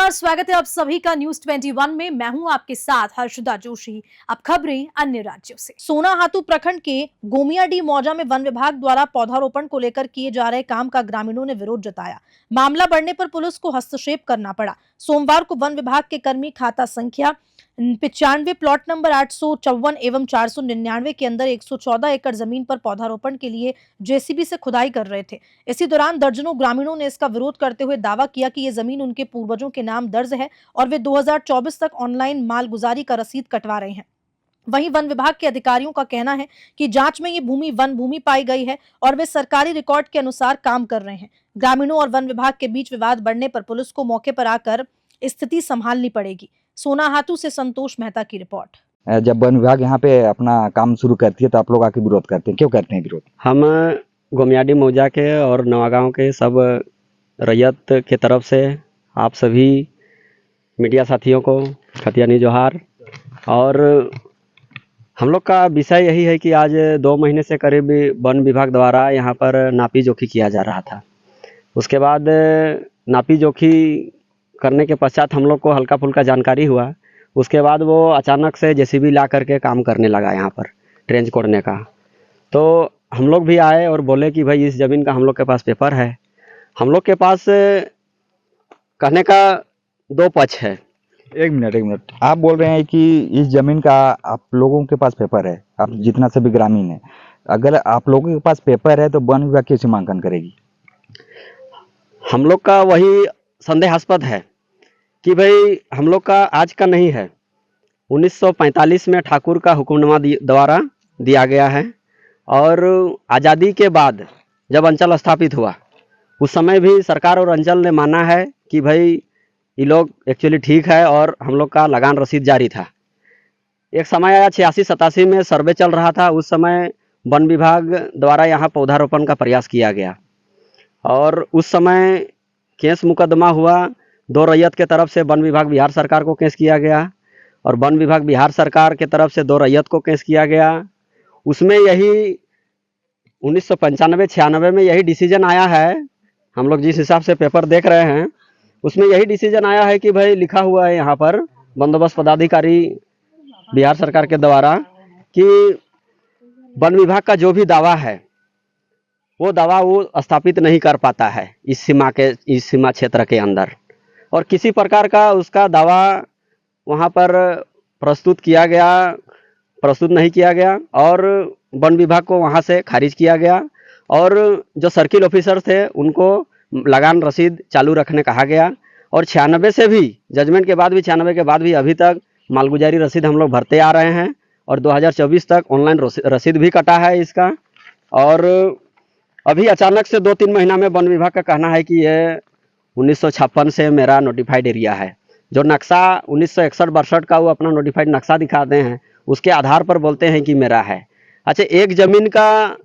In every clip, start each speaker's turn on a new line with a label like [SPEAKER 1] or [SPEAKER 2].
[SPEAKER 1] नमस्कार, स्वागत है आप सभी का न्यूज 21 में। मैं हूं आपके साथ हर्षदा जोशी। अब खबरें अन्य राज्यों से। सोनाहातू प्रखंड के गोमियाडीह मौजा में वन विभाग द्वारा पौधारोपण को लेकर किए जा रहे काम का ग्रामीणों ने विरोध जताया। मामला बढ़ने पर पुलिस को हस्तक्षेप करना पड़ा। सोमवार को वन विभाग के कर्मी खाता संख्या 95 प्लॉट नंबर 854 एवं 499 के अंदर 114 एकड़ जमीन पर पौधारोपण के लिए जेसीबी से खुदाई कर रहे थे। इसी दौरान दर्जनों ग्रामीणों ने इसका विरोध करते हुए दावा किया कि ये जमीन उनके पूर्वजों के नाम दर्ज है और वे 2024 तक ऑनलाइन मालगुजारी का रसीद कटवा रहे हैं। वहीं वन विभाग के अधिकारियों का कहना है कि जांच में ये भूमि वन भूमि पाई गई है और वे सरकारी रिकॉर्ड के अनुसार काम कर रहे हैं। ग्रामीणों और वन विभाग के बीच विवाद बढ़ने पर पुलिस को मौके पर आकर स्थिति संभालनी पड़ेगी। सोनाहातू से संतोष मेहता की रिपोर्ट।
[SPEAKER 2] जब वन विभाग यहाँ पे अपना काम शुरू करती है तो आप लोग आके विरोध करते हैं, क्यों करते हैं विरोध?
[SPEAKER 3] हम गोमियाडीह मौजा के और नवागांव के सब रैयत के तरफ से आप सभी मीडिया साथियों को खतियानी जोहार। और हम लोग का विषय यही है कि आज 2 महीने से करीब वन विभाग द्वारा यहाँ पर नापी जोखी किया जा रहा था। उसके बाद नापी जोखी करने के पश्चात हम लोग को हल्का फुल्का जानकारी हुआ। उसके बाद वो अचानक से जेसीबी ला करके काम करने लगा यहाँ पर ट्रेंच कोड़ने का। तो हम लोग भी आए और बोले कि भाई इस ज़मीन का हम लोग के पास पेपर है। हम लोग के पास कहने का 2 पक्ष है।
[SPEAKER 2] एक मिनट, आप बोल रहे हैं कि इस जमीन का आप लोगों के पास पेपर है, आप जितना सभी ग्रामीण है, अगर आप लोगों के पास पेपर है तो वन विभाग कैसे मांकन करेगी?
[SPEAKER 3] हम लोग का वही संदेहास्पद है कि भाई हम लोग का आज का नहीं है। 1945 में ठाकुर का हुक्मनामा द्वारा दिया गया है और आज़ादी के बाद जब अंचल स्थापित हुआ उस समय भी सरकार और अंचल ने माना है कि भाई ये लोग एक्चुअली ठीक है और हम लोग का लगान रसीद जारी था। एक समय आया 86-87 में सर्वे चल रहा था। उस समय वन विभाग द्वारा यहाँ पौधारोपण का प्रयास किया गया और उस समय केस मुकदमा हुआ। 2 रैयत के तरफ से वन विभाग बिहार सरकार को केस किया गया और वन विभाग बिहार सरकार के तरफ से 2 रैयत को केस किया गया। उसमें यही 1995-96 में यही डिसीजन आया है। हम लोग जिस हिसाब से पेपर देख रहे हैं उसमें यही डिसीजन आया है कि भाई लिखा हुआ है यहाँ पर बंदोबस्त पदाधिकारी बिहार सरकार के द्वारा कि वन विभाग का जो भी दावा है वो दावा वो स्थापित नहीं कर पाता है इस सीमा क्षेत्र के अंदर, और किसी प्रकार का उसका दावा वहाँ पर प्रस्तुत नहीं किया गया और वन विभाग को वहाँ से खारिज किया गया। और जो सर्किल ऑफिसर थे उनको लगान रसीद चालू रखने कहा गया और 96 से भी जजमेंट के बाद भी 96 के बाद भी अभी तक मालगुजारी रसीद हम लोग भरते आ रहे हैं और 2024 तक ऑनलाइन रसीद भी कटा है इसका। और अभी अचानक से 2-3 महीना में वन विभाग का कहना है कि ये 1956 से मेरा नोटिफाइड एरिया है। जो नक्शा 1961-62 का वो अपना नोटिफाइड नक्शा दिखाते हैं, उसके आधार पर बोलते हैं कि मेरा है। अच्छा, एक ज़मीन का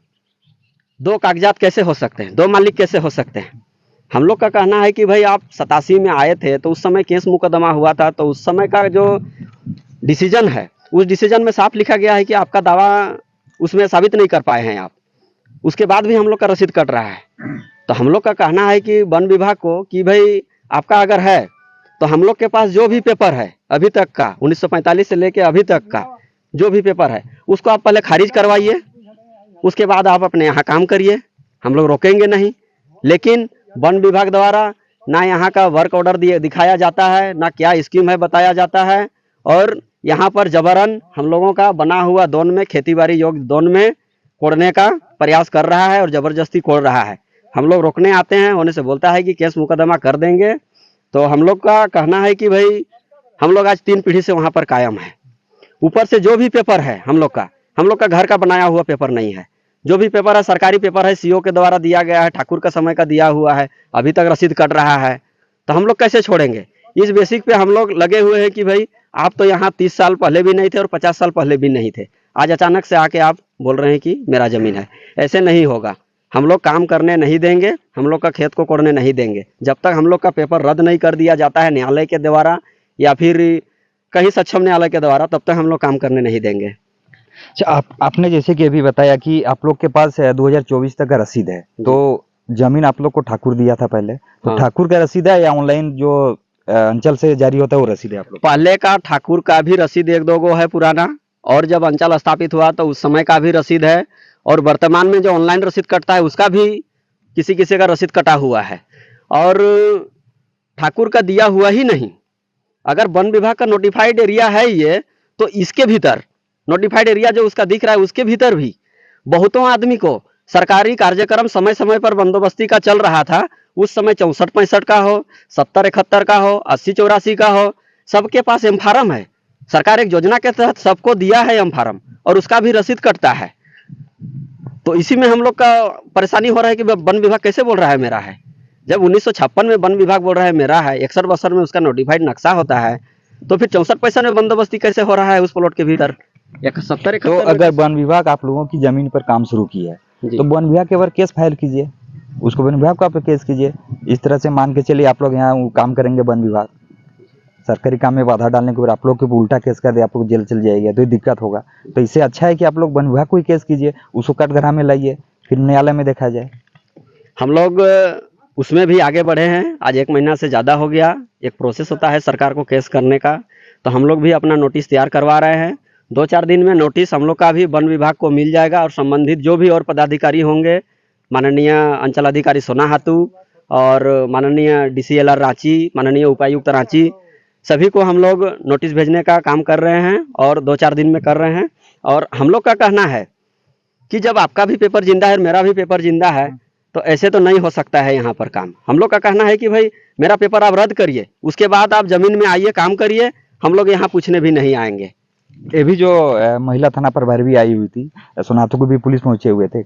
[SPEAKER 3] 2 कागजात कैसे हो सकते हैं, 2 मालिक कैसे हो सकते हैं? हम लोग का कहना है कि भाई आप 87 में आए थे तो उस समय केस मुकदमा हुआ था, तो उस समय का जो डिसीजन है उस डिसीजन में साफ लिखा गया है कि आपका दावा उसमें साबित नहीं कर पाए हैं आप। उसके बाद भी हम लोग का रसीद कट रहा है। तो हम लोग का कहना है कि वन विभाग को कि भाई आपका अगर है तो हम लोग के पास जो भी पेपर है अभी तक का 1945 से लेके अभी तक का जो भी पेपर है उसको आप पहले खारिज करवाइए, उसके बाद आप अपने यहाँ काम करिए। हम लोग रोकेंगे नहीं, लेकिन वन विभाग द्वारा ना यहाँ का वर्क ऑर्डर दिखाया जाता है, ना क्या स्कीम है बताया जाता है, और यहाँ पर जबरन हम लोगों का बना हुआ दोन में खेती-बाड़ी योग्य दोन में कोड़ने का प्रयास कर रहा है और ज़बरदस्ती कोड़ रहा है। हम लोग रोकने आते हैं, होने से बोलता है कि केस मुकदमा कर देंगे। तो हम लोग का कहना है कि भाई हम लोग आज 3 पीढ़ी से वहाँ पर कायम है। ऊपर से जो भी पेपर है हम लोग का घर का बनाया हुआ पेपर नहीं है। जो भी पेपर है सरकारी पेपर है, सीओ के द्वारा दिया गया है, ठाकुर का समय का दिया हुआ है, अभी तक रसीद कट रहा है। तो हम लोग कैसे छोड़ेंगे? इस बेसिक पे हम लोग लगे हुए हैं कि भाई आप तो यहाँ 30 साल पहले भी नहीं थे और 50 साल पहले भी नहीं थे, आज अचानक से आके आप बोल रहे हैं कि मेरा ज़मीन है। ऐसे नहीं होगा। हम लोग काम करने नहीं देंगे, हम लोग का खेत को कोड़ने नहीं देंगे जब तक हम लोग का पेपर रद्द नहीं कर दिया जाता है न्यायालय के द्वारा या फिर कहीं सक्षम न्यायालय के द्वारा, तब तक हम लोग काम करने नहीं देंगे।
[SPEAKER 2] अच्छा, आपने जैसे कि अभी बताया कि आप लोग के पास 2024 तक का रसीद है, तो जमीन आप लोग को ठाकुर दिया था पहले, तो
[SPEAKER 3] हाँ।
[SPEAKER 2] ठाकुर का रसीद है या ऑनलाइन जो अंचल से जारी होता है वो रसीद है आप लोग?
[SPEAKER 3] पहले का ठाकुर का भी रसीद 1-2 गो है पुराना, और जब अंचल स्थापित हुआ तो उस समय का भी रसीद है, और वर्तमान में जो ऑनलाइन रसीद कटता है उसका भी किसी किसी का रसीद कटा हुआ है। और ठाकुर का दिया हुआ ही नहीं, अगर वन विभाग का नोटिफाइड एरिया है ये, तो इसके भीतर नोटिफाइड एरिया जो उसका दिख रहा है उसके भीतर भी बहुतों आदमी को सरकारी कार्यक्रम समय समय पर बंदोबस्ती का चल रहा था। उस समय 64-65 का हो, 70-71 का हो, 80-84 का हो, सबके पास एम फार्म है। सरकार एक योजना के तहत सबको दिया है एम फार्म, और उसका भी रसीद कटता है। तो इसी में हम लोग का परेशानी हो रहा है कि वन विभाग कैसे बोल रहा है मेरा है, जब 1956 में वन विभाग बोल रहा है मेरा है, 61 में उसका नोटिफाइड नक्शा होता है, तो फिर 64-65 में बंदोबस्ती कैसे हो रहा है उस प्लॉट के भीतर? 71-71
[SPEAKER 2] तो अगर वन विभाग आप लोगों की जमीन पर काम शुरू किया है
[SPEAKER 3] जी।
[SPEAKER 2] तो वन विभाग के ऊपर केस फाइल कीजिए, उसको वन विभाग को आप केस कीजिए। इस तरह से मान के चलिए आप लोग यहाँ काम करेंगे, वन विभाग सरकारी काम में बाधा डालने के ऊपर आप लोग के ऊपर उल्टा केस कर दे, आप लोग जेल चल जाएगा तो ये दिक्कत होगा। तो इससे अच्छा है कि आप लोग वन विभाग को ही केस कीजिए, उसको कटघरा में लाइए, फिर न्यायालय में देखा जाए।
[SPEAKER 3] हम लोग उसमें भी आगे बढ़े हैं, आज 1 महीना से ज़्यादा हो गया। एक प्रोसेस होता है सरकार को केस करने का, तो हम लोग भी अपना नोटिस तैयार करवा रहे हैं। 2-4 दिन में नोटिस हम लोग का भी वन विभाग को मिल जाएगा, और संबंधित जो भी और पदाधिकारी होंगे, माननीय अंचल अधिकारी सोना हातू और माननीय DCLR रांची, माननीय उपायुक्त रांची, सभी को हम लोग नोटिस भेजने का काम कर रहे हैं, और 2-4 दिन में कर रहे हैं। और हम लोग का कहना है कि जब आपका भी पेपर जिंदा है, मेरा भी पेपर जिंदा है, तो ऐसे तो नहीं हो सकता है यहाँ पर काम। हम लोग का कहना है कि भाई मेरा पेपर आप रद्द करिए, उसके बाद आप जमीन में आइए, काम करिए, हम लोग यहाँ पूछने भी नहीं आएंगे।
[SPEAKER 2] ये भी जो महिला थाना प्रभारी भी आई हुई थी, सोनाथू को भी पुलिस पहुंचे हुए थे,